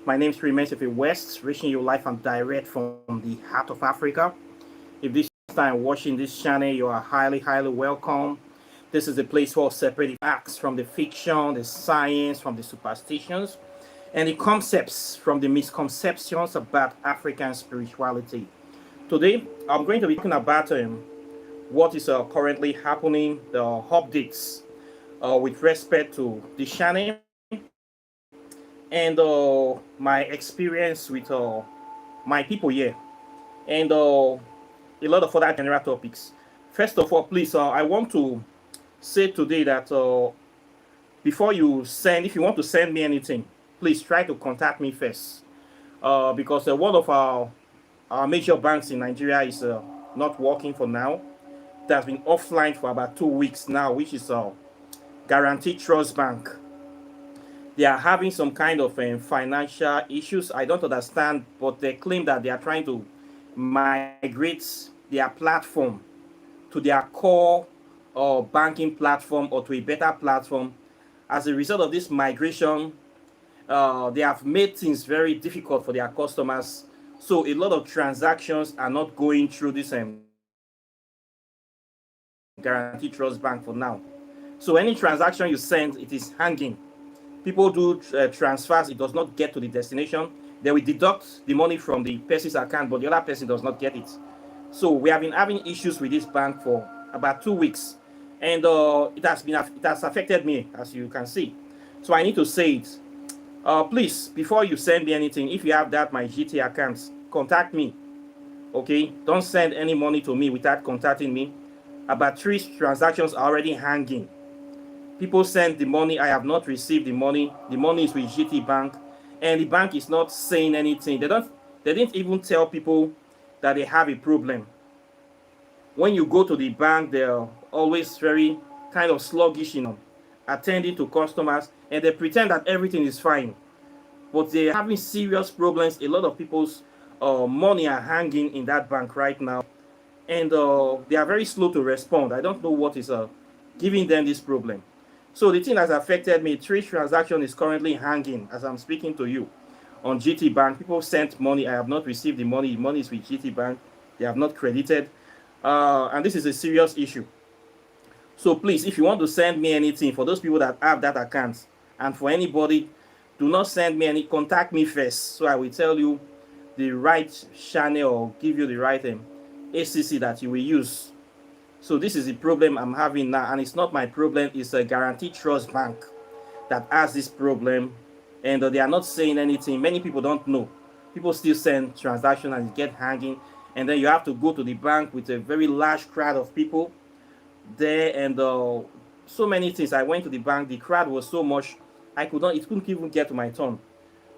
My name is Remains of West, reaching you live and direct from the heart of Africa. If this is your first time watching this channel, you are highly welcome. This is a place for separating facts from the fiction, the science from the superstitions, and the concepts from the misconceptions about African spirituality. Today, I'm going to be talking about what is currently happening, the updates with respect to the channel and my experience with my people here, and a lot of other general topics. First of all, please, I want to say today that before you send, if you want to send me anything, please try to contact me first, because one of our major banks in Nigeria is not working for now. It has been offline for about 2 weeks now, which is Guaranteed Trust Bank. They are having some kind of financial issues. I don't understand, but they claim that they are trying to migrate their platform to their core banking platform or to a better platform. As a result of this migration, they have made things very difficult for their customers. So a lot of transactions are not going through this Guaranteed Trust Bank for now. So any transaction you send, it is hanging. People do transfers, it does not get to the destination. They will deduct the money from the person's account, but the other person does not get it. So we have been having issues with this bank for about 2 weeks, and it has affected me, as you can see. So I need to say it. Please, before you send me anything, if you have that my GT account, contact me. Okay, don't send any money to me without contacting me. About 3 transactions are already hanging. People send the money, I have not received the money. The money is with GT Bank, and the bank is not saying anything. They didn't even tell people that they have a problem. When you go to the bank, they're always very kind of sluggish, attending to customers, and they pretend that everything is fine. But they're having serious problems. A lot of people's money are hanging in that bank right now, and they are very slow to respond. I don't know what is giving them this problem. So the thing has affected me. 3 transactions is currently hanging as I'm speaking to you on GT Bank. People sent money. I have not received the money. The money is with GT Bank. They have not credited. And this is a serious issue. So please, if you want to send me anything, for those people that have that account, and for anybody, do not send me any, contact me first. So I will tell you the right channel or give you the right ACC that you will use. So this is the problem I'm having now, and it's not my problem. It's a Guaranteed Trust Bank that has this problem, and they are not saying anything. Many people don't know. People still send transactions and get hanging, and then you have to go to the bank with a very large crowd of people there, and so many things. I went to the bank. The crowd was so much, I could not. It couldn't even get to my turn.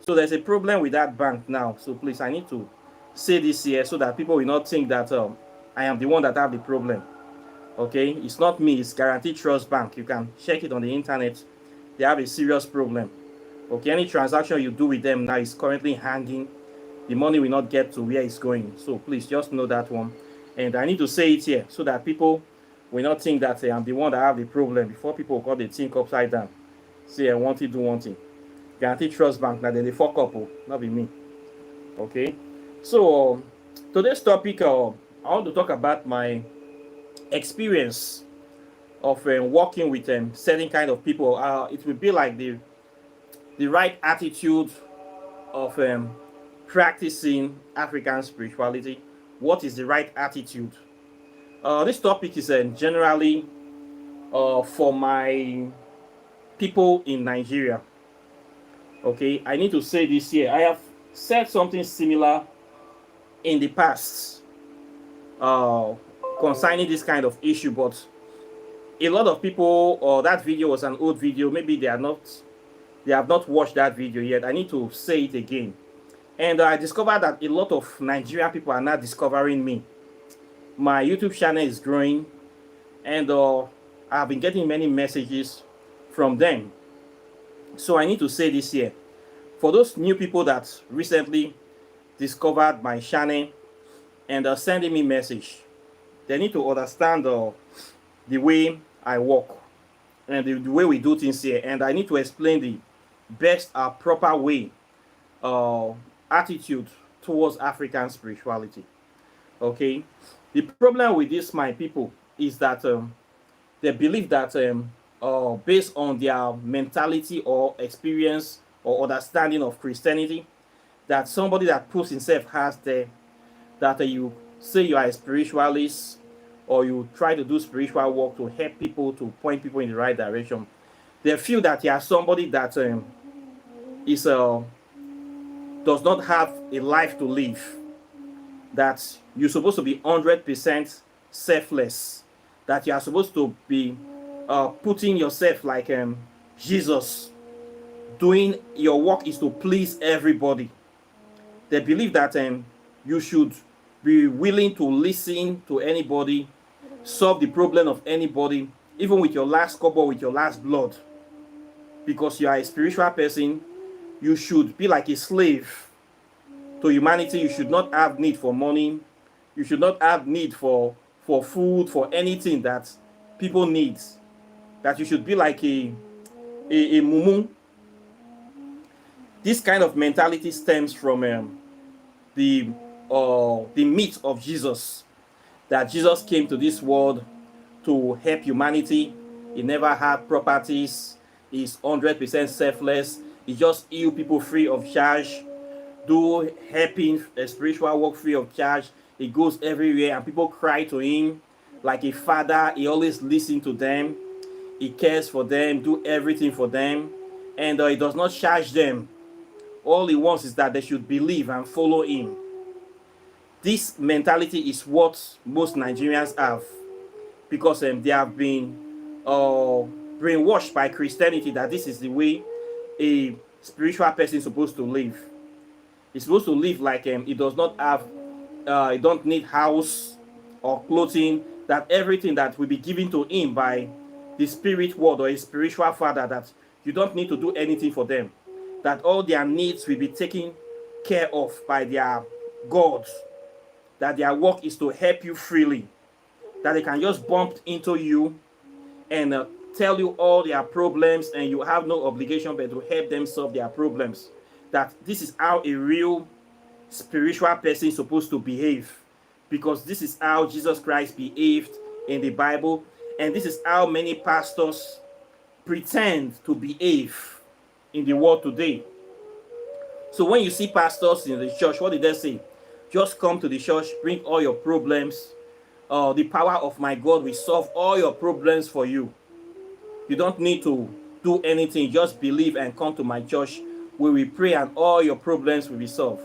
So there's a problem with that bank now. So please, I need to say this here so that people will not think that I am the one that have the problem. Okay, it's not me, it's Guaranteed Trust Bank. You can check it on the internet. They have a serious problem. Okay, any transaction you do with them now is currently hanging. The money will not get to where it's going. So please just know that one. And I need to say it here so that people will not think that I'm the one that have the problem. Before people got the think upside down, say I want to do one thing. Guaranteed Trust Bank, now they fuck up, not be me. Okay, so today's topic, I want to talk about my experience of working with certain kind of people. It will be like the right attitude of practicing African spirituality. What is the right attitude? This topic is generally for my people in Nigeria. Okay, I need to say this here. I have said something similar in the past concerning this kind of issue, but a lot of people, or that video was an old video, maybe they have not watched that video yet. I need to say it again. And I discovered that a lot of Nigerian people are not discovering me. My YouTube channel is growing, and I've been getting many messages from them. So I need to say this here. For those new people that recently discovered my channel and are sending me message, they need to understand the way I work and the way we do things here. And I need to explain the best proper way uh, attitude towards African spirituality. Okay, the problem with this, my people, is that they believe that based on their mentality or experience or understanding of Christianity, that somebody that puts himself has there, that you say you are a spiritualist or you try to do spiritual work to help people, to point people in the right direction, they feel that you are somebody that is does not have a life to live, that you're supposed to be 100% selfless, that you are supposed to be putting yourself like Jesus, doing your work is to please everybody. They believe that you should be willing to listen to anybody, solve the problem of anybody, even with your last kobo, with your last blood. Because you are a spiritual person, you should be like a slave to humanity. You should not have need for money. You should not have need for food, for anything that people need. That you should be like a mumu. This kind of mentality stems from the myth of Jesus, that Jesus came to this world to help humanity. He never had properties. He's 100% selfless. He just heal people free of charge, do helping spiritual work free of charge. He goes everywhere and people cry to him like a father. He always listens to them. He cares for them, do everything for them, and he does not charge them. All he wants is that they should believe and follow him. This mentality is what most Nigerians have, because they have been brainwashed by Christianity that this is the way a spiritual person is supposed to live. He's supposed to live like he does not have, he don't need house or clothing, that everything that will be given to him by the spirit world or a spiritual father, that you don't need to do anything for them, that all their needs will be taken care of by their God, that their work is to help you freely, that they can just bump into you and tell you all their problems and you have no obligation but to help them solve their problems. That this is how a real spiritual person is supposed to behave, because this is how Jesus Christ behaved in the Bible, and this is how many pastors pretend to behave in the world today. So when you see pastors in the church, what did they say? Just come to the church, bring all your problems. The power of my God will solve all your problems for you. You don't need to do anything. Just believe and come to my church. We will pray and all your problems will be solved.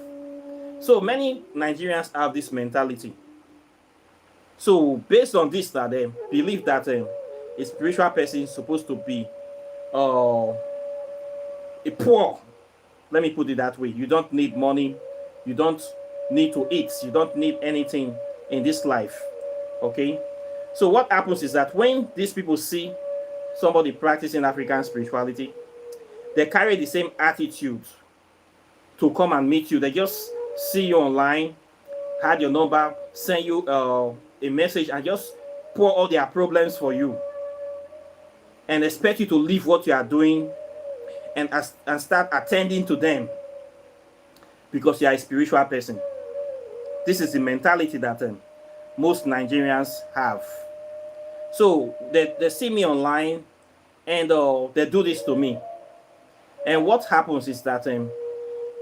So many Nigerians have this mentality. So based on this, that they believe that a spiritual person is supposed to be a poor. Let me put it that way. You don't need money. You don't need to eat. You don't need anything in this life. Okay? So what happens is that when these people see somebody practicing African spirituality, they carry the same attitude to come and meet you. They just see you online, had your number, send you a message, and just pour all their problems for you, and expect you to leave what you are doing and start attending to them because you are a spiritual person. This is the mentality that most Nigerians have. So they see me online and they do this to me. And what happens is that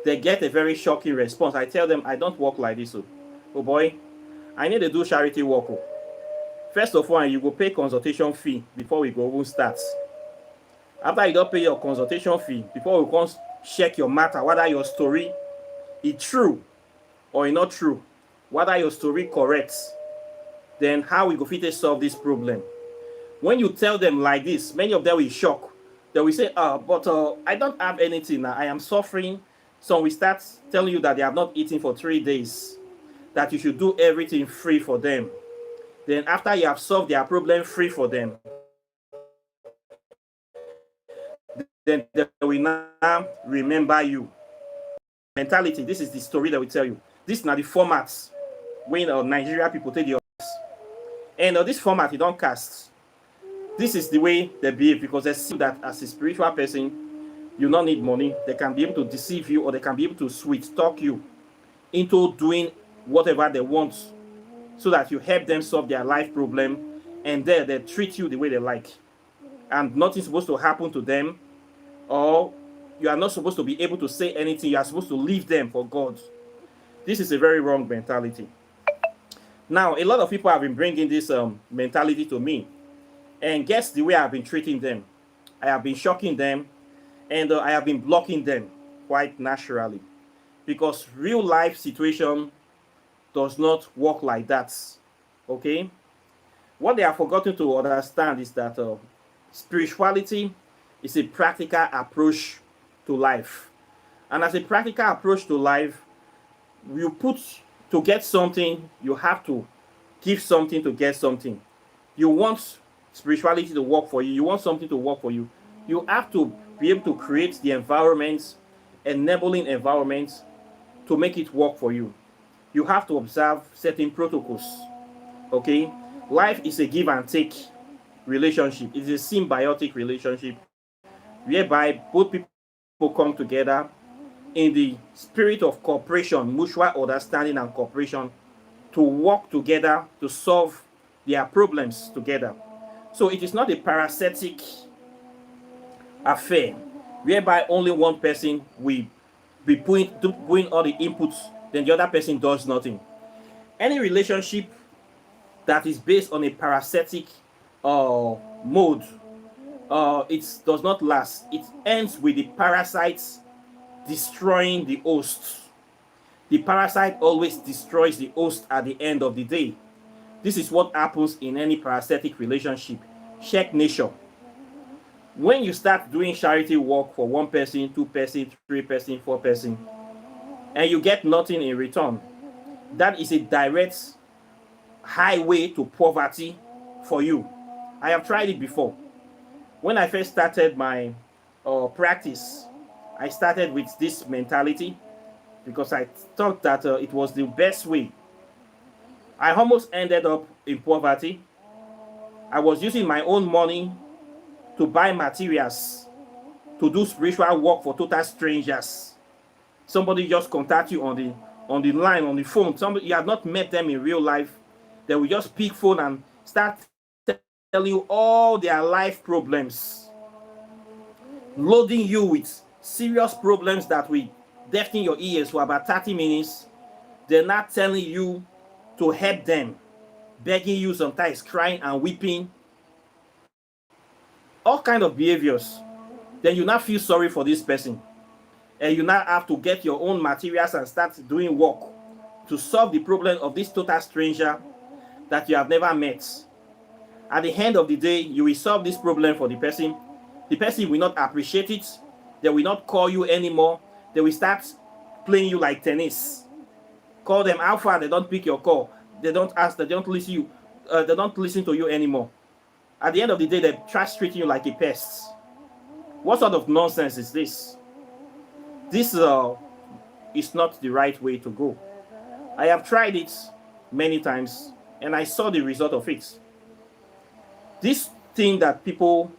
they get a very shocking response. I tell them, I don't work like this. Oh boy, I need to do charity work. First of all, you go pay consultation fee before we go even start. After you don't pay your consultation fee, before we come check your matter, whether your story is true or not true, whether your story correct, then how we go fit to solve this problem. When you tell them like this, many of them will shock. They will say, but I don't have anything. I am suffering. So we start telling you that they have not eaten for 3 days, that you should do everything free for them. Then after you have solved their problem free for them, then they will now remember you. Mentality, this is the story that we tell you. This is not the formats when Nigeria people take the office. And this format, you don't cast. This is the way they behave, because they see that as a spiritual person, You not need money. They can be able to deceive you, or they can be able to sweet talk you into doing whatever they want, so that you help them solve their life problem, and then they treat you the way they like, and nothing's supposed to happen to them, or you are not supposed to be able to say anything. You are supposed to leave them for God. This is a very wrong mentality. Now, a lot of people have been bringing this mentality to me, and guess the way I've been treating them. I have been shocking them, and I have been blocking them quite naturally, because real life situation does not work like that. Okay, what they have forgotten to understand is that spirituality is a practical approach to life, and as a practical approach to life, you put to get something, you have to give something to get something. You want spirituality to work for you, you want something to work for you, you have to be able to create the environments, enabling environments, to make it work for you. You have to observe certain protocols. Okay, life is a give and take relationship. It is a symbiotic relationship whereby both people come together in the spirit of cooperation, mutual understanding and cooperation, to work together to solve their problems together. So it is not a parasitic affair whereby only one person will be doing all the inputs, then the other person does nothing. Any relationship that is based on a parasitic mode, it does not last. It ends with the parasites destroying the host. The parasite always destroys the host at the end of the day. This is what happens in any parasitic relationship. Check nature. When you start doing charity work for one person, two person, three person, four person, and you get nothing in return, that is a direct highway to poverty for you. I have tried it before. When I first started my practice, I started with this mentality because I thought that it was the best way. I almost ended up in poverty. I was using my own money to buy materials to do spiritual work for total strangers. Somebody just contact you on the line, on the phone. Somebody, you have not met them in real life. They will just pick phone and start telling you all their life problems, loading you with serious problems that will deafen your ears for about 30 minutes. They're not telling you to help them, begging you, sometimes crying and weeping, all kind of behaviors. Then you now feel sorry for this person, and you now have to get your own materials and start doing work to solve the problem of this total stranger that you have never met. At the end of the day, you will solve this problem for the person. The person will not appreciate it. They will not call you anymore. They will start playing you like tennis. Call them how far, they don't pick your call. They don't ask, they don't listen you. They don't listen to you anymore. At the end of the day, they try treating you like a pest. What sort of nonsense is this? This is not the right way to go. I have tried it many times, and I saw the result of it. This thing that people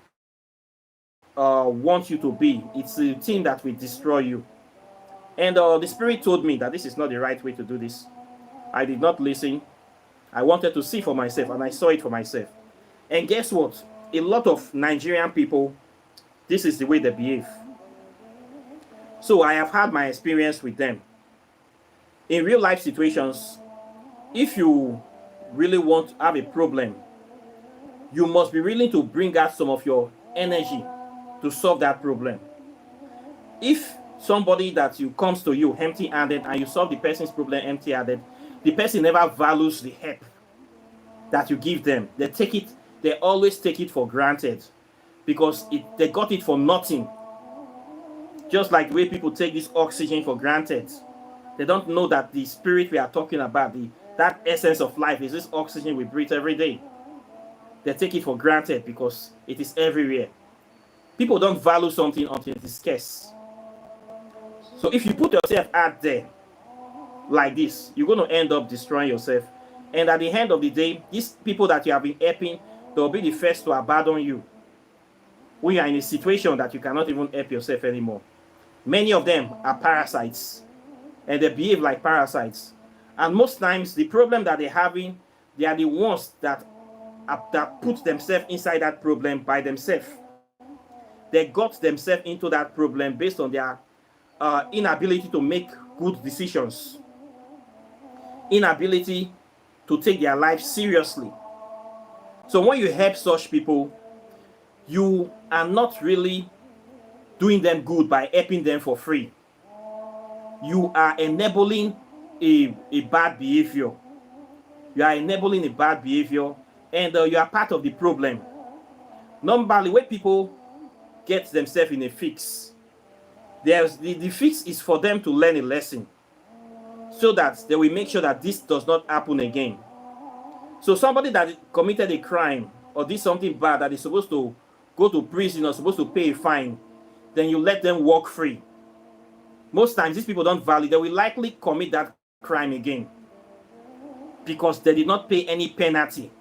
want you to be, it's a thing that will destroy you. And the Spirit told me that this is not the right way to do this. I did not listen. I wanted to see for myself, and I saw it for myself. And guess what? A lot of Nigerian people, this is the way they behave. So I have had my experience with them. In real life situations, if you really want to have a problem, you must be willing to bring out some of your energy to solve that problem. If somebody that you comes to you empty-handed and you solve the person's problem empty-handed, the person never values the help that you give them. They always take it for granted because they got it for nothing. Just like the way people take this oxygen for granted. They don't know that the spirit we are talking about, that essence of life, is this oxygen we breathe every day. They take it for granted because it is everywhere. People don't value something until it is scarce. So if you put yourself out there like this, you're going to end up destroying yourself. And at the end of the day, these people that you have been helping, they'll be the first to abandon you. when you are in a situation that you cannot even help yourself anymore. Many of them are parasites, and they behave like parasites. And most times, the problem that they're having, they are the ones that put themselves inside that problem by themselves. They got themselves into that problem based on their inability to make good decisions, inability to take their life seriously. So when you help such people, you are not really doing them good by helping them for free. You are enabling a bad behavior. You are enabling a bad behavior, and you are part of the problem. Normally, when people get themselves in a fix, the fix is for them to learn a lesson so that they will make sure that this does not happen again. So somebody that committed a crime or did something bad that is supposed to go to prison or supposed to pay a fine, then you let them walk free. Most times these people don't value, they will likely commit that crime again because they did not pay any penalty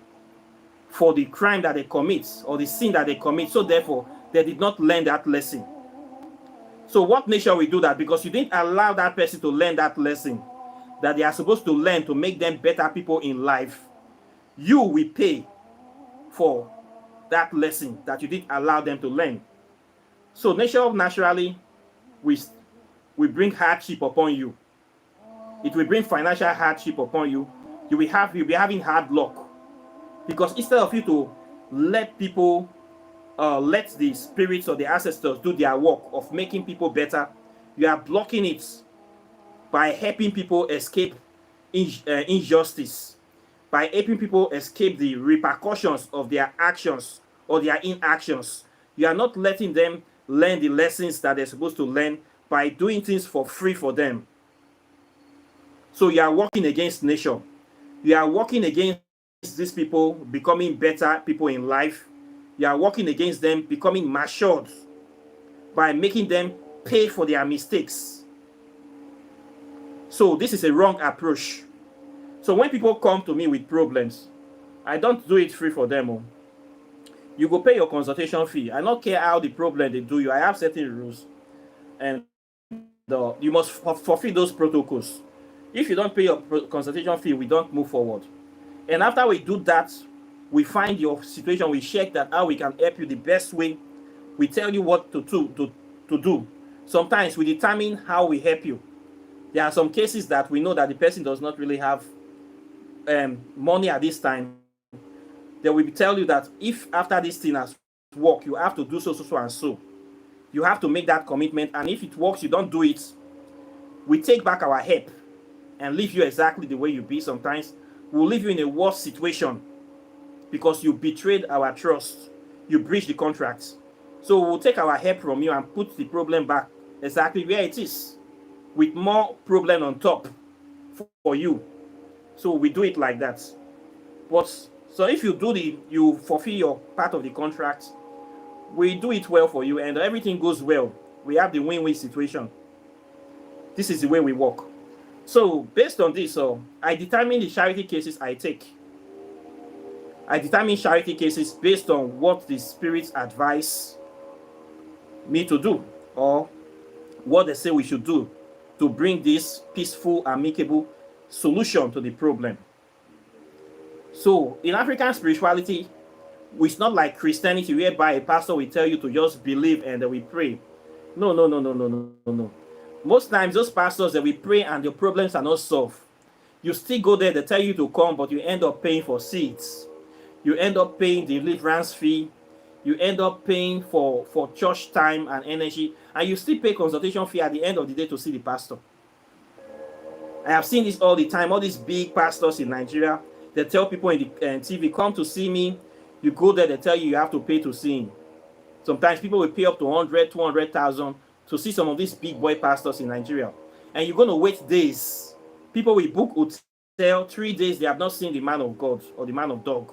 for the crime that they commit or the sin that they commit. So therefore, they did not learn that lesson. So what nation will do that? Because you didn't allow that person to learn that lesson that they are supposed to learn to make them better people in life. You will pay for that lesson that you didn't allow them to learn. So nature naturally will bring hardship upon you. It will bring financial hardship upon you. You'll be having hard luck. Because instead of you to let people, let the spirits or the ancestors do their work of making people better, you are blocking it by helping people escape injustice, by helping people escape the repercussions of their actions or their inactions. You are not letting them learn the lessons that they're supposed to learn by doing things for free for them. So you are working against nature. You are working against these people becoming better people in life. You are working against them becoming matured by making them pay for their mistakes. So this is a wrong approach. So when people come to me with problems, I don't do it free for them. You go pay your consultation fee. I don't care how the problem they do you. I have certain rules, and you must fulfill those protocols. If you don't pay your consultation fee, we don't move forward. And after we do that, we find your situation, we check that how we can help you the best way. We tell you what to do. Sometimes we determine how we help you. There are some cases that we know that the person does not really have money at this time. They will tell you that if after this thing has worked, you have to do so and so. You have to make that commitment, and if it works, you don't do it, we take back our help and leave you exactly the way you be. Sometimes we'll leave you in a worse situation because you betrayed our trust. You breached the contract. So we'll take our help from you and put the problem back exactly where it is, with more problem on top for you. So we do it like that. But so if you fulfill your part of the contract, we do it well for you and everything goes well. We have the win-win situation. This is the way we work. So based on this, I determine the charity cases I take. I determine charity cases based on what the spirits advise me to do, or what they say we should do to bring this peaceful, amicable solution to the problem. So in African spirituality, it's not like Christianity whereby a pastor will tell you to just believe and then we pray. No. Most times those pastors that we pray and your problems are not solved. You still go there, they tell you to come, but you end up paying for seats. You end up paying the deliverance fee. You end up paying for church time and energy, and you still pay consultation fee at the end of the day to see the pastor. I have seen this all the time. All these big pastors in Nigeria, they tell people in the TV, come to see me. You go there, they tell you have to pay to see him. Sometimes people will pay up to 100, 200,000 to see some of these big boy pastors in Nigeria. And you're going to wait days. People will book hotel 3 days. They have not seen the man of God or the man of dog.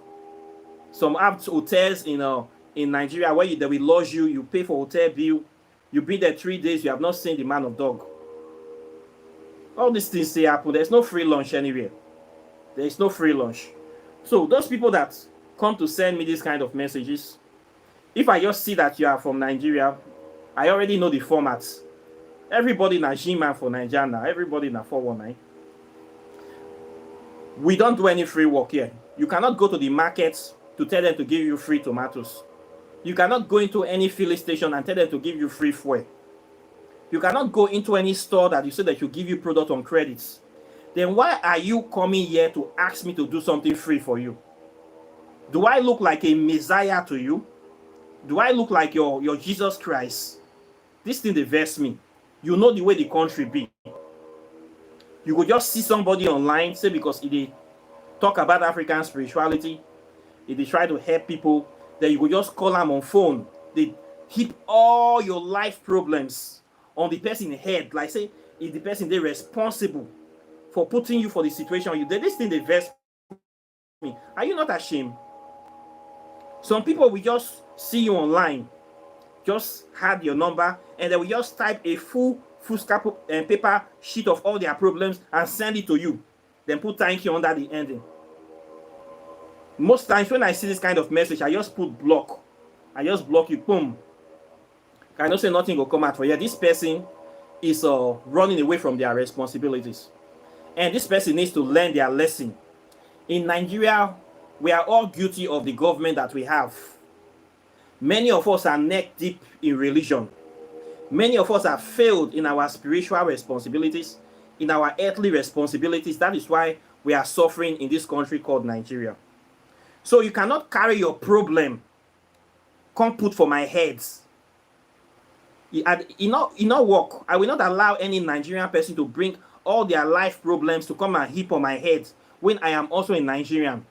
Some have hotels in Nigeria where they will lodge you. You pay for hotel bill. You be there 3 days. You have not seen the man of dog. All these things say happen. There's no free lunch anywhere. There is no free lunch. So those people that come to send me these kind of messages, If I just see that you are from Nigeria, I already know the formats. Everybody na G-man for Nigeria now. Everybody na 419. We don't do any free work here. You cannot go to the markets to tell them to give you free tomatoes. You cannot go into any filling station and tell them to give you free fuel. You cannot go into any store that you say that you give you product on credits. Then why are you coming here to ask me to do something free for you? Do I look like a messiah to you? Do I look like your Jesus Christ? This thing dey vex me. You know the way the country be. You go just see somebody online, say because they talk about African spirituality, if they try to help people, then you go just call them on phone. They heap all your life problems on the person head. Like say, if the person they responsible for putting you for the situation you did. This thing they vex me. Are you not ashamed? Some people will just see you online, just have your number, and they will just type a full paper sheet of all their problems and send it to you. Then put thank you under the ending. Most times when I see this kind of message, I just put block. I just block you, boom. I don't say nothing will come out for you. This person is running away from their responsibilities. And this person needs to learn their lesson. In Nigeria, we are all guilty of the government that we have. Many of us are neck deep in religion. Many of us have failed in our spiritual responsibilities, in our earthly responsibilities. That is why we are suffering in this country called Nigeria. So you cannot carry your problem, come put for my head. It not work. I will not allow any Nigerian person to bring all their life problems to come and heap on my head when I am also a Nigerian.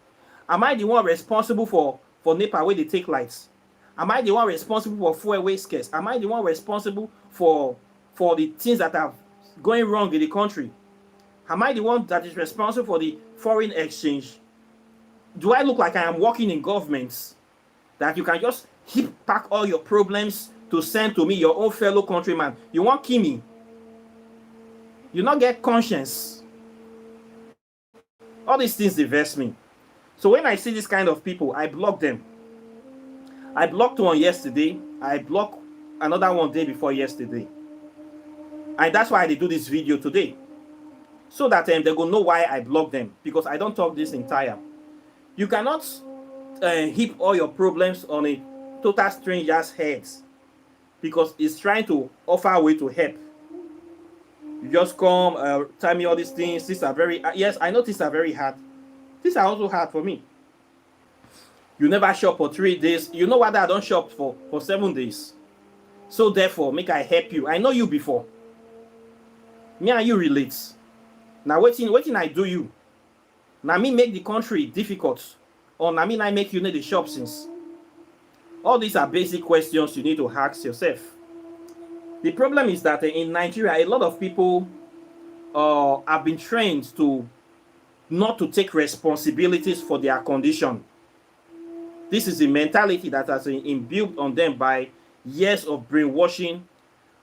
Am I the one responsible for NEPA where they take lights? Am I the one responsible for fuel waste scarce? Am I the one responsible for the things that are going wrong in the country? Am I the one that is responsible for the foreign exchange? Do I look like I am working in governments that you can just pack all your problems to send to me, your own fellow countryman? You want kill me? You not get conscience. All these things divest me. So when I see this kind of people, I block them. I blocked one yesterday. I blocked another one day before yesterday. And that's why I do this video today. So that they go know why I blocked them. Because I don't talk this entire. You cannot heap all your problems on a total stranger's head. Because it's trying to offer a way to help. You just come, tell me all these things. These are very, yes, I know these are very hard. These are also hard for me. You never shop for 3 days. You know what? I don't shop for 7 days. So therefore, make I help you. I know you before. Me and you relate. Now waiting I do you. Now me make the country difficult. Or now me I make you need the shop since. All these are basic questions you need to ask yourself. The problem is that in Nigeria, a lot of people have been trained to not to take responsibilities for their condition. This is a mentality that has been imbued on them by years of brainwashing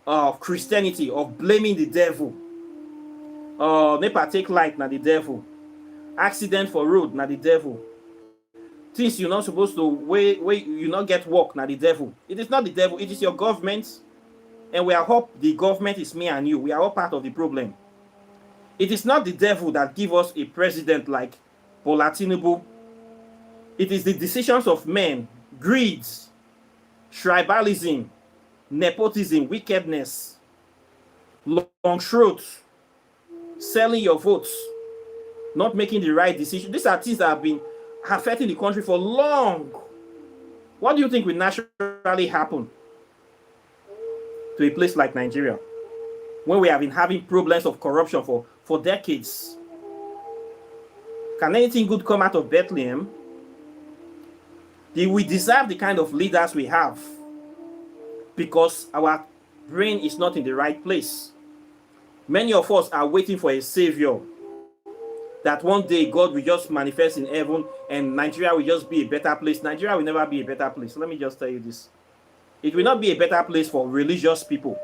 of Christianity, of blaming the devil. NEPA take light, na the devil. Accident for road, na the devil. Things you're not supposed to, where you not get work, na the devil. It is not the devil, it is your government. And we are hope the government is me and you. We are all part of the problem. It is not the devil that give us a president like Bola Tinubu. It is the decisions of men, greed, tribalism, nepotism, wickedness, long throats, selling your votes, not making the right decision. These are things that have been affecting the country for long. What do you think will naturally happen to a place like Nigeria when we have been having problems of corruption for decades? Can anything good come out of Bethlehem? We deserve the kind of leaders we have because our brain is not in the right place. Many of us are waiting for a savior, that one day God will just manifest in heaven and Nigeria will just be a better place. Nigeria will never be a better place. Let me just tell you this. It will not be a better place for religious people.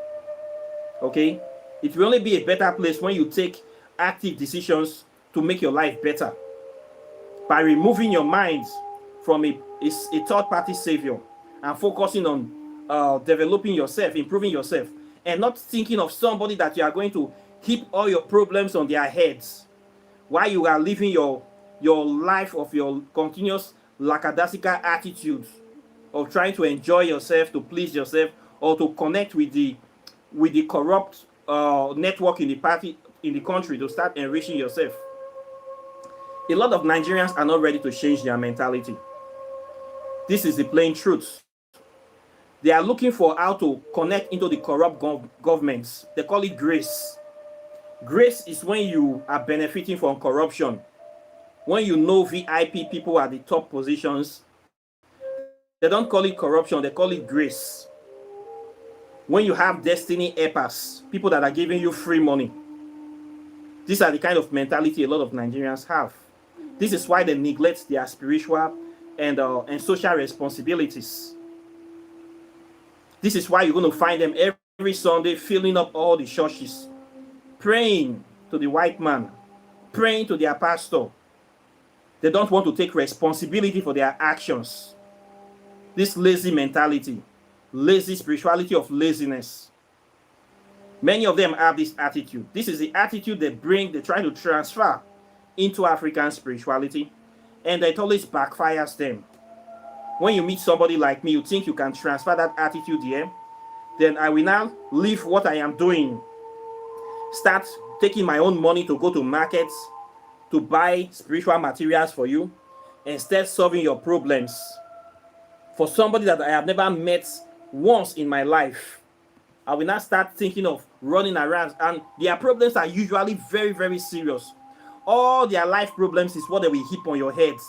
Okay? It will only be a better place when you take active decisions to make your life better. By removing your mind from a third-party savior and focusing on developing yourself, improving yourself, and not thinking of somebody that you are going to heap all your problems on their heads while you are living your life of your continuous lackadaisical attitude of trying to enjoy yourself, to please yourself, or to connect with the corrupt network in the party, in the country, to start enriching yourself. A lot of Nigerians are not ready to change their mentality. This is the plain truth. They are looking for how to connect into the corrupt governments. They call it grace. Grace is when you are benefiting from corruption. When you know VIP people at the top positions, they don't call it corruption, they call it grace. When you have destiny helpers, people that are giving you free money, these are the kind of mentality a lot of Nigerians have. This is why they neglect their spiritual and social responsibilities. This is why you're going to find them every Sunday filling up all the churches, praying to the white man, praying to their pastor. They don't want to take responsibility for their actions. This lazy mentality, lazy spirituality of laziness. Many of them have this attitude. This is the attitude they try to transfer into African spirituality, and it always backfires them. When you meet somebody like me, you think you can transfer that attitude here, then I will now leave what I am doing, start taking my own money to go to markets to buy spiritual materials for you, and start solving your problems for somebody that I have never met once in my life. I will now start thinking of running around, and their problems are usually very, very serious. All their life problems is what they will heap on your heads.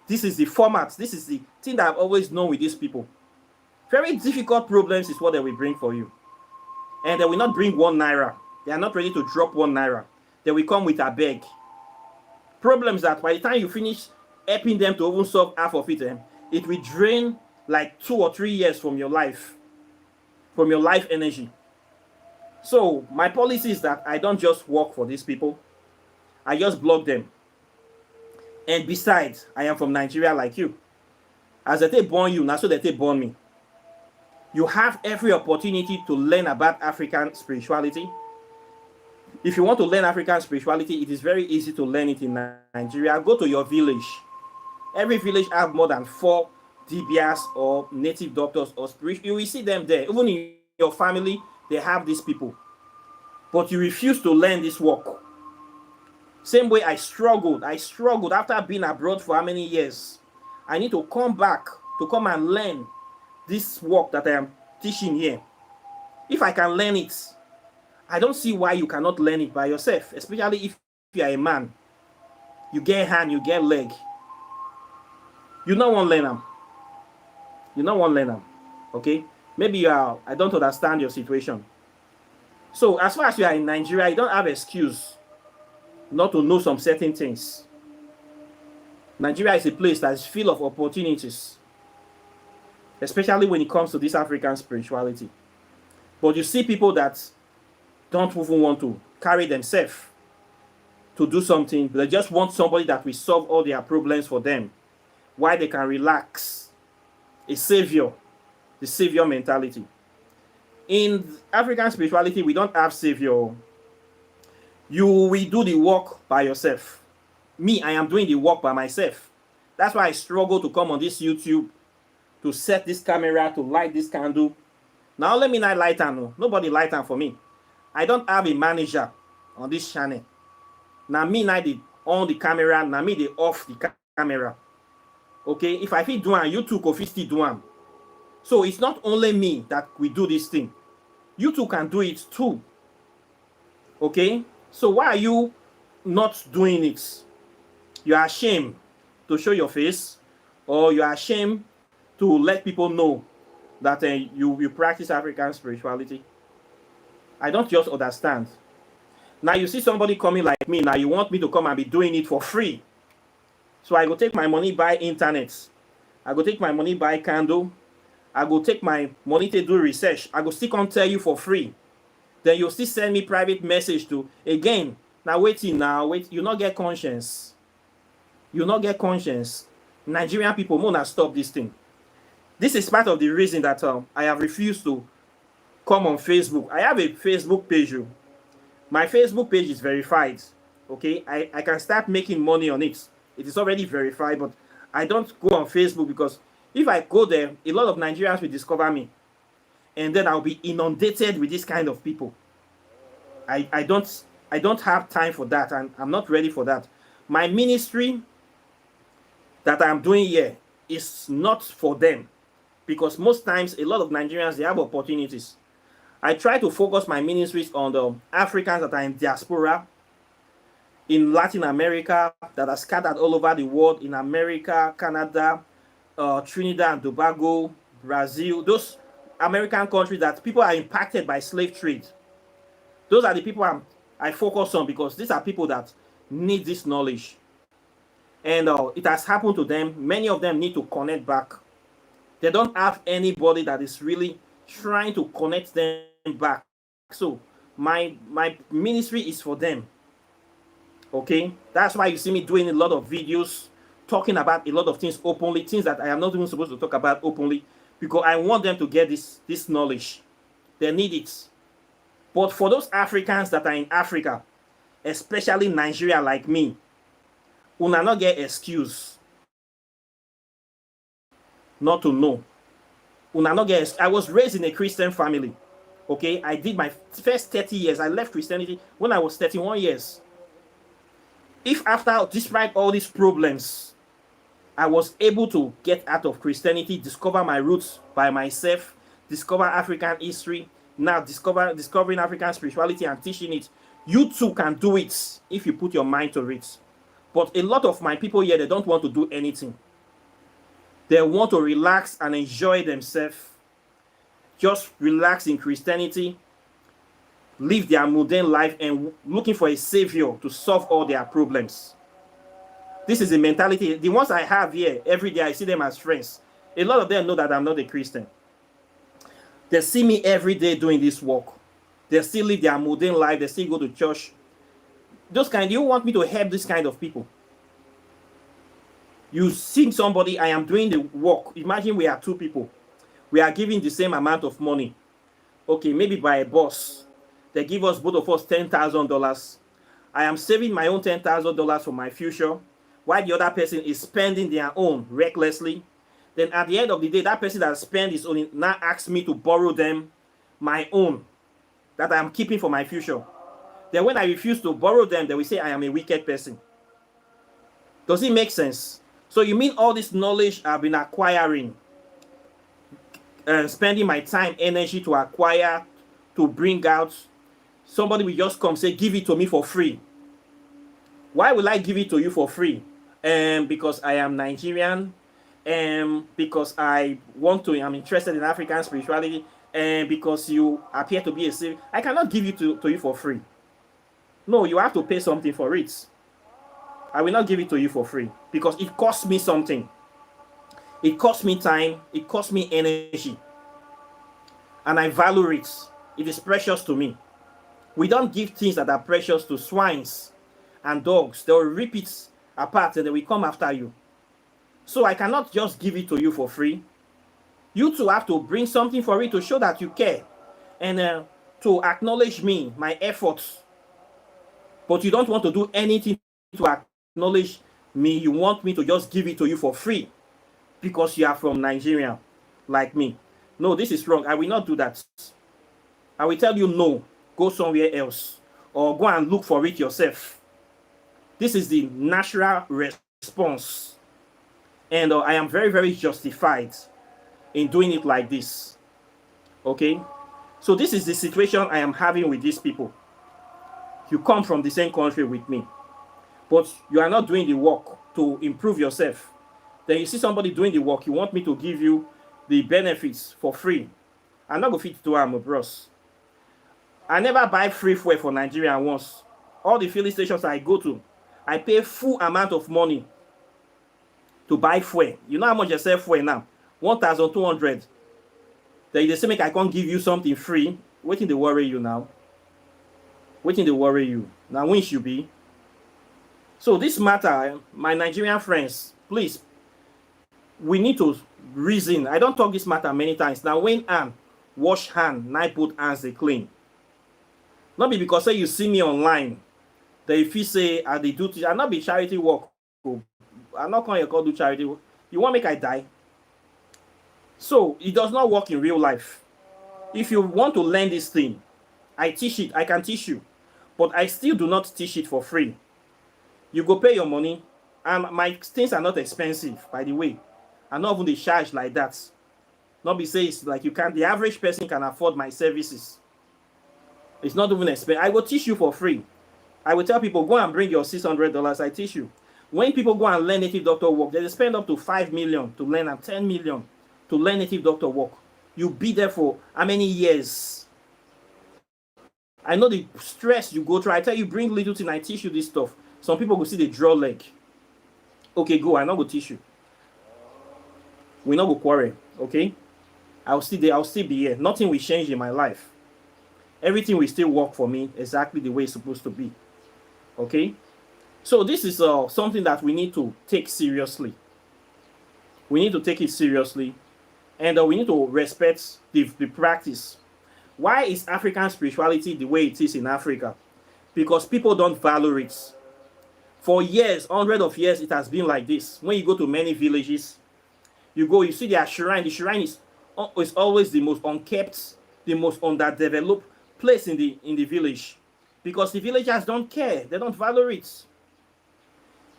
This is the format. This is the thing that I've always known with these people. Very difficult problems is what they will bring for you. And they will not bring 1 naira. They are not ready to drop 1 naira. They will come with a beg. Problems that by the time you finish helping them to even solve half of it, it will drain like 2 or 3 years from your life energy. So my policy is that I don't just work for these people. I just block them. And besides, I am from Nigeria like you. As they born you, now so they born me. You have every opportunity to learn about African spirituality. If you want to learn African spirituality, it is very easy to learn it in Nigeria. Go to your village. Every village have more than 4 DBS or native doctors or spiritual. You will see them there. Even in your family, they have these people. But you refuse to learn this work. Same way I struggled after being abroad for how many years. I need to come back to come and learn this work that I am teaching here. If I can learn it, I don't see why you cannot learn it by yourself, especially if you are a man. You get hand, you get leg. You don't want to learn them. You don't want to learn them. Okay? Maybe I don't understand your situation. So as far as you are in Nigeria, you don't have excuse not to know some certain things. Nigeria is a place that is full of opportunities, especially when it comes to this African spirituality. But you see people that don't even want to carry themselves to do something. They just want somebody that will solve all their problems for them, while they can relax. A savior, the savior mentality. In African spirituality, we don't have savior. You will do the work by yourself. Me, I am doing the work by myself. That's why I struggle to come on this YouTube, to set this camera, to light this candle. Now let me not light them. Nobody light them for me. I don't have a manager on this channel. Now me not the on the camera, now me they off the camera. Okay, if I feel do one, you two could still do one. So it's not only me that we do this thing. You two can do it too. Okay? So why are you not doing it? You are ashamed to show your face, or you are ashamed to let people know that you practice African spirituality. I don't just understand. Now you see somebody coming like me, now you want me to come and be doing it for free. So I go take my money buy internet. I go take my money buy candle. I go take my money to do research. I go still come tell you for free. Then you'll still send me private message to, again, now wait, you not get conscience. You not get conscience. Nigerian people, more not stop this thing. This is part of the reason that I have refused to come on Facebook. I have a Facebook page. My Facebook page is verified. Okay, I can start making money on it. It is already verified, but I don't go on Facebook because if I go there, a lot of Nigerians will discover me, and then I'll be inundated with this kind of people. I don't have time for that, and I'm not ready for that. My ministry that I'm doing here is not for them, because most times a lot of Nigerians, they have opportunities. I try to focus my ministries on the Africans that are in diaspora, in Latin America, that are scattered all over the world, in America, Canada, Trinidad and Tobago, Brazil, those American countries that people are impacted by slave trade. Those are the people I focus on, because these are people that need this knowledge. And it has happened to them. Many of them need to connect back. They don't have anybody that is really trying to connect them back. So my ministry is for them. Okay, that's why you see me doing a lot of videos, talking about a lot of things openly, things that I am not even supposed to talk about openly, because I want them to get this knowledge. They need it. But for those Africans that are in Africa, especially Nigeria like me, una not get excuse not to know. Una not get. I was raised in a Christian family. Okay, I did my first 30 years. I left Christianity when I was 31 years. If after, despite all these problems, I was able to get out of Christianity, discover my roots by myself, discover African history, now discovering African spirituality and teaching it, you too can do it if you put your mind to it. But a lot of my people here, they don't want to do anything. They want to relax and enjoy themselves. Just relax in Christianity, live their mundane life, and looking for a savior to solve all their problems. This is the mentality. The ones I have here, every day I see them as friends. A lot of them know that I'm not a Christian. They see me every day doing this work. They still live their mundane life. They still go to church. You want me to help this kind of people? You see somebody, I am doing the work. Imagine we are two people. We are giving the same amount of money. Okay, maybe by a boss. They give us, both of us, $10,000. I am saving my own $10,000 for my future, while the other person is spending their own recklessly. Then at the end of the day, that person that spent his own now asks me to borrow them my own that I am keeping for my future. Then when I refuse to borrow them, they will say I am a wicked person. Does it make sense? So you mean all this knowledge I've been acquiring and spending my time, energy to acquire, to bring out, somebody will just come say, give it to me for free. Why will I give it to you for free? Because I am Nigerian, because I'm interested in African spirituality, and because you appear to be a slave. I cannot give it to you for free. No, you have to pay something for it. I will not give it to you for free, because it costs me something. It costs me time, it costs me energy, and I value it. It is precious to me. We don't give things that are precious to swines and dogs. They will rip it apart and they will come after you. So I cannot just give it to you for free. You too have to bring something for it to show that you care and to acknowledge me, my efforts. But you don't want to do anything to acknowledge me. You want me to just give it to you for free because you are from Nigeria like me. No, this is wrong. I will not do that. I will tell you no, go somewhere else or go and look for it yourself. This is the natural response. And I am very, very justified in doing it like this. Okay? So this is the situation I am having with these people. You come from the same country with me, but you are not doing the work to improve yourself. Then you see somebody doing the work, you want me to give you the benefits for free. I'm not going to fit to am, bros. I never buy free fuel for Nigeria once. All the filling stations I go to, I pay full amount of money to buy fuel. You know how much I sell fuel now? 1,200. Then they say make I can't give you something free. Waiting to worry you now. Waiting to worry you. Now when should be? So this matter, my Nigerian friends, please we need to reason. I don't talk this matter many times. Now, when hand wash hand, now put hands they clean. Not be because say you see me online, that if you say I they do, I not be charity work. I'm not going to call do charity work. You want make I die? So it does not work in real life. If you want to learn this thing, I teach it. I can teach you, but I still do not teach it for free. You go pay your money, and my things are not expensive, by the way. I'm not even the charge like that. Not be say it's like you can't. The average person can afford my services. It's not even expensive. I will teach you for free. I will tell people, go and bring your $600. I teach you. When people go and learn native doctor work, they spend up to 5 million to learn and 10 million to learn native doctor work. You be there for how many years? I know the stress you go through. I tell you, bring little thing, I teach you this stuff. Some people go see the draw leg. Okay, go. I not go teach you. We not go quarrel. Okay? I'll still there. I'll still be here. Nothing will change in my life. Everything will still work for me exactly the way it's supposed to be. Okay? So this is something that we need to take seriously. We need to take it seriously. And we need to respect the practice. Why is African spirituality the way it is in Africa? Because people don't value it. For years, hundreds of years, it has been like this. When you go to many villages, you go, you see their shrine. The shrine is always the most unkept, the most underdeveloped place in the village. Because the villagers don't care. They don't value it.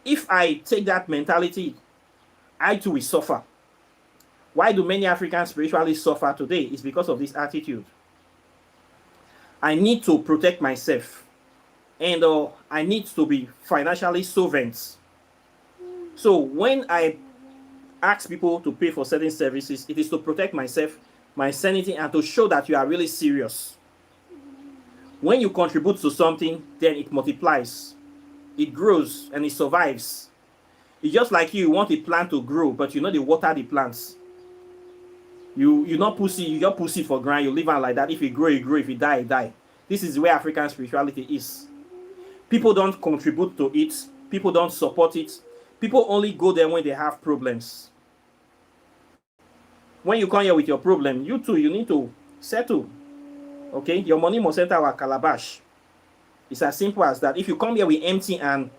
If I take that mentality, I too will suffer. Why do many African spiritualists suffer today? It's because of this attitude. I need to protect myself. And I need to be financially solvent. So when I ask people to pay for certain services, it is to protect myself, my sanity, and to show that you are really serious. When you contribute to something, then it multiplies. It grows and it survives. It's just like you want a plant to grow, but you know they water the plants. You not pussy, you just pussy for ground, you leave it like that. If it grow, it grow. If it die, it die. This is where African spirituality is. People don't contribute to it. People don't support it. People only go there when they have problems. When you come here with your problem, you too, you need to settle. Okay? Your money must enter our calabash. It's as simple as that. If you come here with empty hand,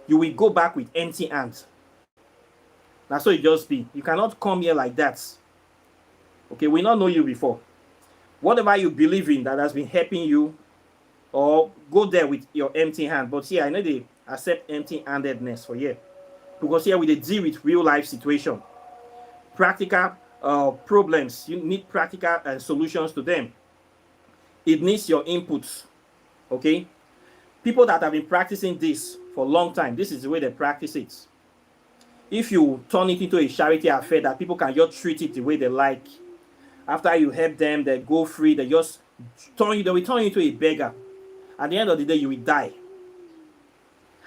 you will go back with empty hand. That's how it just be. You cannot come here like that. Okay, we not know you before. Whatever you believe in that has been helping you, or go there with your empty hand. But here, I know they accept empty-handedness for here. Because here we deal with real life situation. Practical problems. You need practical solutions to them. It needs your inputs. Okay? People that have been practicing this for a long time, this is the way they practice it. If you turn it into a charity affair that people can just treat it the way they like, after you help them, they go free, they just turn you, they will turn you into a beggar. At the end of the day, you will die.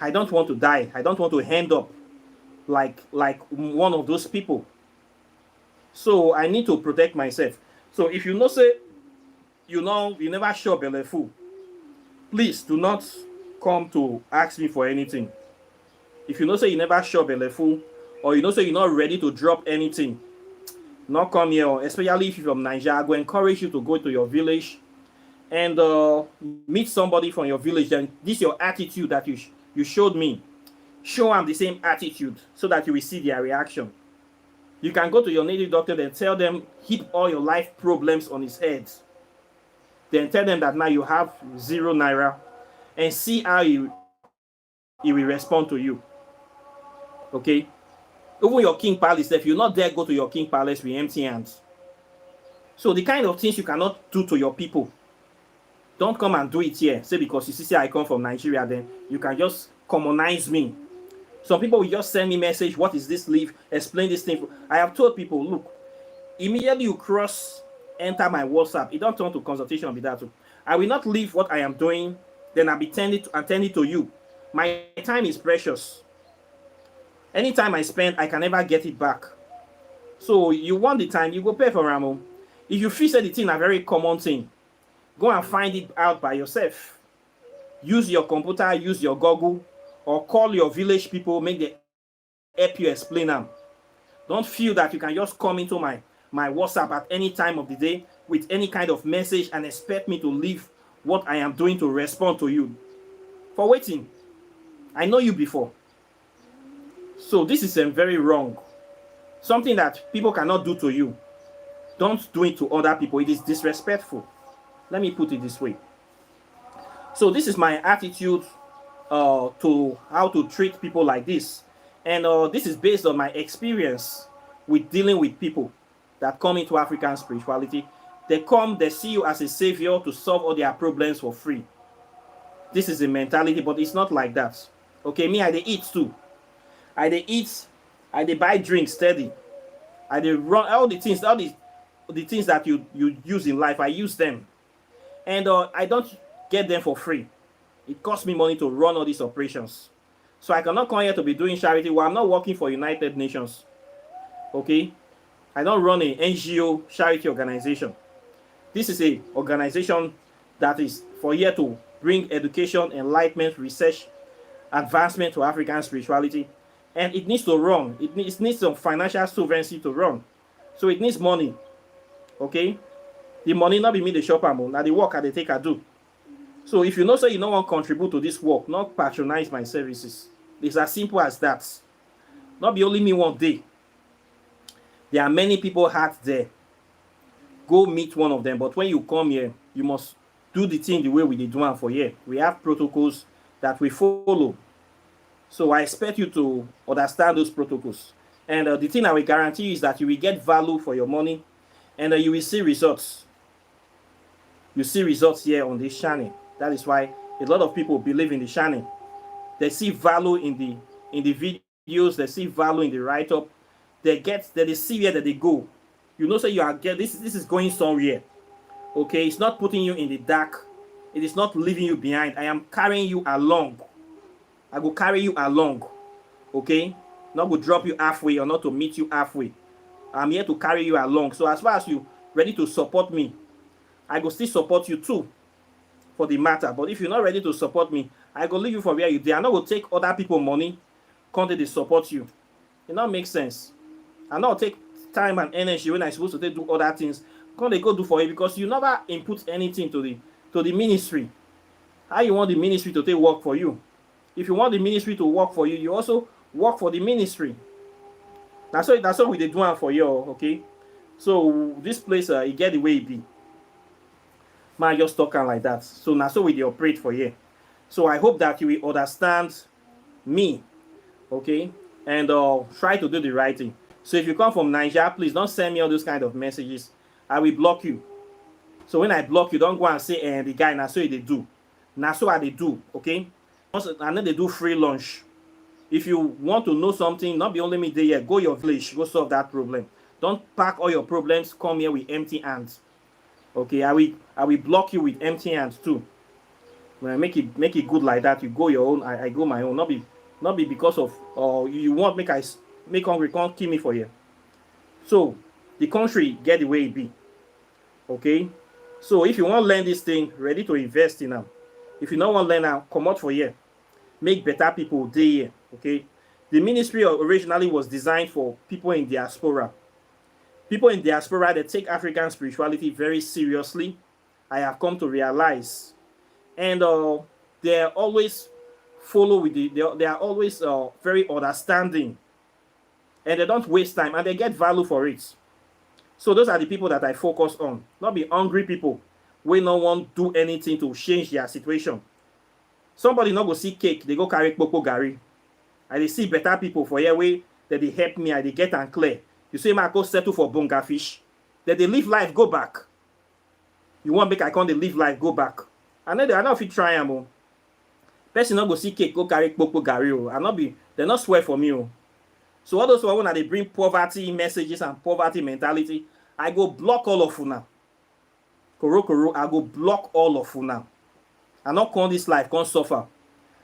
I don't want to die. I don't want to end up like one of those people. So I need to protect myself. So if you know, say, you never show belly full, please do not come to ask me for anything. If you know, say, you never show belly full, or you know, say, you're not ready to drop anything, not come here, especially if you're from Nigeria. I will encourage you to go to your village and meet somebody from your village. And this is your attitude that you showed me. Show them the same attitude so that you will see their reaction. You can go to your native doctor and tell them, heap all your life problems on his head. Then tell them that now you have 0 naira and see how he will respond to you. Okay? Even your king palace, if you're not there, go to your king palace with empty hands. So the kind of things you cannot do to your people, don't come and do it here. Say because you see I come from Nigeria, then you can just commonize me. Some people will just send me message, what is this leaf? Explain this thing. I have told people, look, immediately you enter my WhatsApp, it don't turn to consultation with that. I will not leave what I am doing, then I'll be tending to you. My time is precious. Any time I spend, I can never get it back. So you want the time, you go pay for Ramo. If you feel that the thing a very common thing, go and find it out by yourself. Use your computer, use your Google, or call your village people, make them help you explain them. Don't feel that you can just come into my WhatsApp at any time of the day with any kind of message and expect me to leave what I am doing to respond to you. For waiting, I know you before. So this is very wrong. Something that people cannot do to you, don't do it to other people. It is disrespectful. Let me put it this way. So this is my attitude to how to treat people like this. And this is based on my experience with dealing with people that come into African spirituality. They come, they see you as a savior to solve all their problems for free. This is a mentality, but it's not like that. Okay, me, I dey eat too. I dey eat, I dey buy drinks steady. I dey run all the things that you use in life, I use them. And I don't get them for free. It costs me money to run all these operations. So I cannot come here to be doing charity while I'm not working for United Nations. Okay? I don't run an NGO charity organization. This is a organization that is for here to bring education, enlightenment, research, advancement to African spirituality. And it needs to run. It needs some financial sovereignty to run. So it needs money. Okay? The money not be me the shop am, na the work I dey take I do. So if you know say you no wan contribute to this work, not patronize my services. It's as simple as that. Not be only me one day. There are many people out there. Go meet one of them. But when you come here, you must do the thing the way we did do am for here. We have protocols that we follow. So I expect you to understand those protocols. And the thing I will guarantee you is that you will get value for your money, and you will see results. You see results here on this channel. That is why a lot of people believe in the channel. They see value in the videos. They see value in the write-up. They see where that they go. You know, say you are this is going somewhere. Okay, it's not putting you in the dark. It is not leaving you behind. I am carrying you along. I will carry you along. Okay, not to drop you halfway or not to meet you halfway. I'm here to carry you along. So as far as you ready to support me, I go still support you too, for the matter. But if you're not ready to support me, I go leave you for where you dey. I not go take other people money, come they support you. It not make sense. I not take time and energy when I supposed to do other things. Come they go do for you because you never input anything to the ministry. How you want the ministry to take work for you? If you want the ministry to work for you, you also work for the ministry. That's what we dey do am for you, okay? So this place, it get the way it be. Man, just talking like that. So now, so we dey operate for you. So I hope that you will understand me, okay? And try to do the right thing. So if you come from Nigeria, please don't send me all those kind of messages. I will block you. So when I block you, don't go and say, the guy, now so they do. Now so they do, okay? And then they do free lunch. If you want to know something, not be only me there, go your village, go solve that problem. Don't pack all your problems, come here with empty hands. Okay, I will block you with empty hands too. When I make it good like that, you go your own, I go my own. Not be because of you want make hungry, can't kill me for you. So the country get the way it be. Okay? So if you want to learn this thing, ready to invest in them. If you don't want to learn now, come out for here. Make better people day here. Okay? The ministry originally was designed for people in diaspora. People in diaspora, they take African spirituality very seriously. I have come to realize. And they always follow with they are always very understanding. And they don't waste time and they get value for it. So those are the people that I focus on. Not be hungry people. We no one do anything to change their situation. Somebody not go see cake, they go carry popo gari. And they see better people for here way that they help me and they get and clear. You say, I go settle for bonga fish. That they live life, go back. You want make I can't live life, go back. And then they are not fit try them. Person not go see cake, go carry popo gari. And not be, they not swear for me. So all those when they bring poverty messages and poverty mentality, I go block all of you now. Koro, I go block all of you now. I not come this life, come suffer.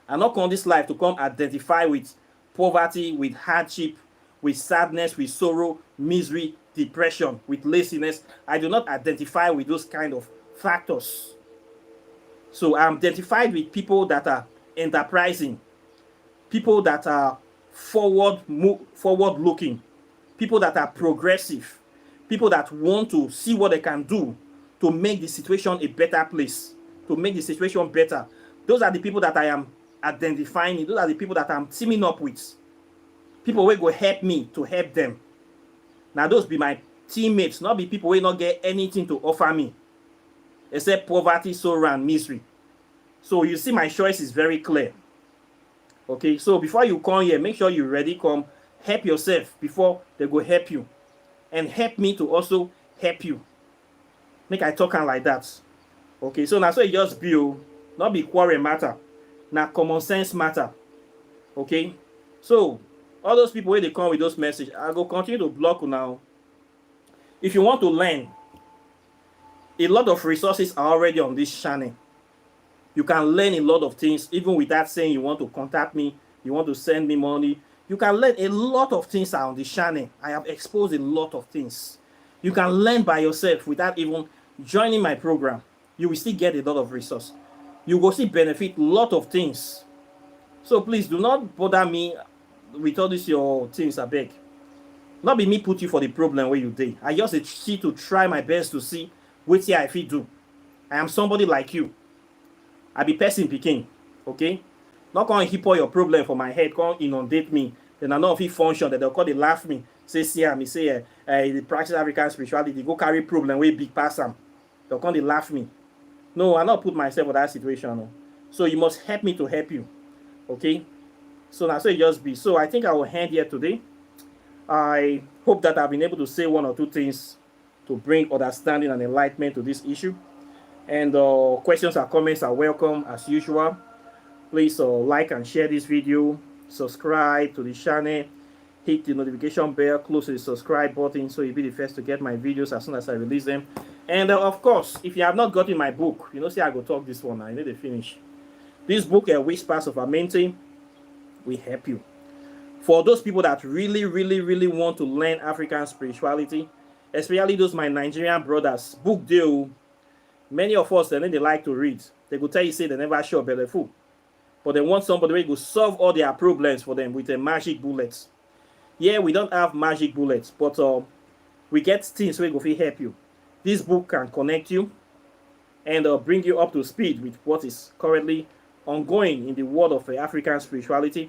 I not come this life to come identify with poverty, with hardship, with sadness, with sorrow, misery, depression, with laziness. I do not identify with those kind of factors. So I'm identified with people that are enterprising, people that are forward looking, people that are progressive, people that want to see what they can do to make the situation a better place, to make the situation better. Those are the people that I am identifying. Those are the people that I'm teaming up with. People will go help me to help them. Now those be my teammates, not be people will not get anything to offer me except poverty, sorrow, and misery. So you see my choice is very clear. Okay, so before you come here, make sure you're ready. Come help yourself before they go help you, and help me to also help you. Make I talk like that. Okay, so now so it just be, not be quarrel matter, now common sense matter. Okay, so all those people where they come with those messages, I go continue to block you now. If you want to learn, a lot of resources are already on this channel. You can learn a lot of things, even without saying you want to contact me, you want to send me money. You can learn a lot of things on this channel. I have exposed a lot of things. You can learn by yourself without even joining my program. You will still get a lot of resources. You will still benefit a lot of things. So please do not bother me with all these your things, I beg. Not be me put you for the problem where you did. I just see to try my best to see what I fit do. I am somebody like you. I be person picking, okay? Not gonna heap all your problem for my head, come inundate me. Then I know if it function, that they'll call they laugh me. Say, see, me say, the practice African spirituality, they go carry problem way big past them. They'll come they laugh me. No, I not put myself in that situation. No. So you must help me to help you, okay? So now so it just be. So I think I will end here today. I hope that I've been able to say one or two things to bring understanding and enlightenment to this issue. And questions or comments are welcome as usual. Please like and share this video, subscribe to the channel, hit the notification bell close to the subscribe button so you'll be the first to get my videos as soon as I release them. And of course, if you have not gotten my book, you know, see I go talk this one now, you need to finish. This book, Whispers of Amente, will help you. For those people that really want to learn African spirituality, especially those my Nigerian brothers, book deal. Many of us, they like to read. They could tell you, say they never show belly full. But they want somebody who will solve all their problems for them with a magic bullet. Yeah, we don't have magic bullets, but we get things where go help you. This book can connect you and bring you up to speed with what is currently ongoing in the world of African spirituality.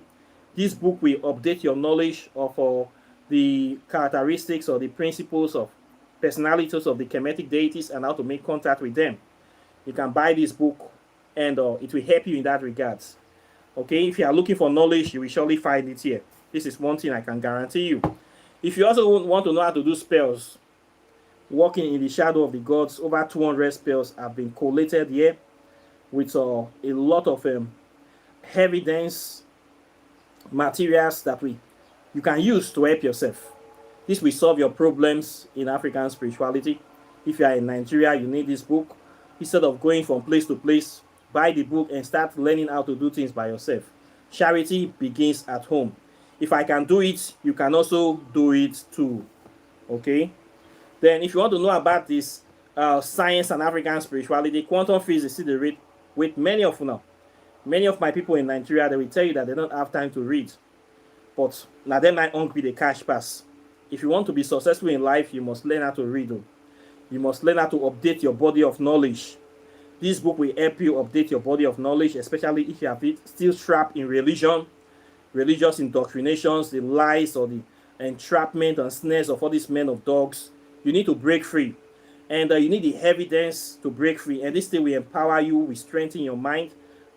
This book will update your knowledge of the characteristics or the principles of personalities of the Kemetic deities and how to make contact with them. You can buy this book and it will help you in that regards. Okay, if you are looking for knowledge, you will surely find it here. This is one thing I can guarantee you. If you also want to know how to do spells, walking in the shadow of the gods, over 200 spells have been collated here with a lot of evidence, materials that you can use to help yourself. This will solve your problems in African spirituality. If you are in Nigeria, you need this book. Instead of going from place to place, buy the book and start learning how to do things by yourself. Charity begins at home. If I can do it, you can also do it too. Okay? Then if you want to know about this science and African spirituality, quantum physics is the rate with many of you now. Many of my people in Nigeria, they will tell you that they don't have time to read. But now they might hungry the cash pass. If you want to be successful in life, you must learn how to read. You must learn how to update your body of knowledge. This book will help you update your body of knowledge, especially if you have it still trapped in religion, religious indoctrinations, the lies or the entrapment and snares of all these men of dogs. You need to break free. And you need the evidence to break free. And this thing will empower you, will strengthen your mind,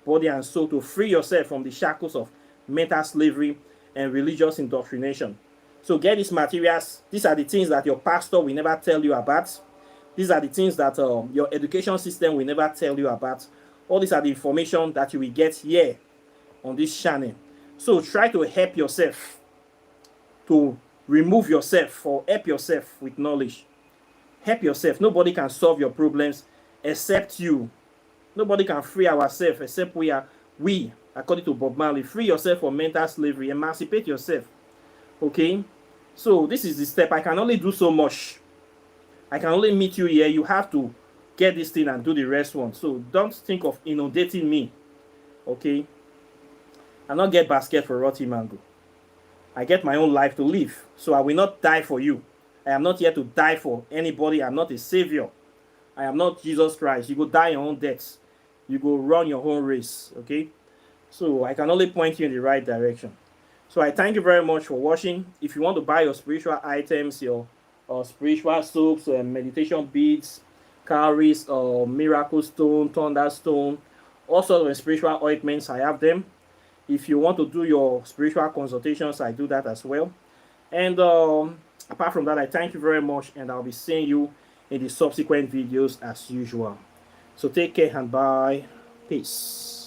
body and soul to free yourself from the shackles of mental slavery and religious indoctrination. So get these materials. These are the things that your pastor will never tell you about. These are the things that your education system will never tell you about. All these are the information that you will get here on this channel. So try to help yourself, to remove yourself or help yourself with knowledge. Help yourself. Nobody can solve your problems except you. Nobody can free ourselves except we, according to Bob Marley, free yourself from mental slavery, emancipate yourself. Okay? So this is the step. I can only do so much. I can only meet you here. You have to get this thing and do the rest one. So don't think of inundating me. Okay? And not get basket for rotty mango. I get my own life to live. So I will not die for you. I am not here to die for anybody. I'm not a savior. I am not Jesus Christ. You go die your own deaths. You go run your own race. Okay? So I can only point you in the right direction. So I thank you very much for watching. If you want to buy your spiritual items, your spiritual soaps, meditation beads, cowries, miracle stone, thunderstone, all sorts of spiritual ointments, I have them. If you want to do your spiritual consultations, I do that as well. And apart from that, I thank you very much, and I'll be seeing you in the subsequent videos as usual. So take care and bye. Peace.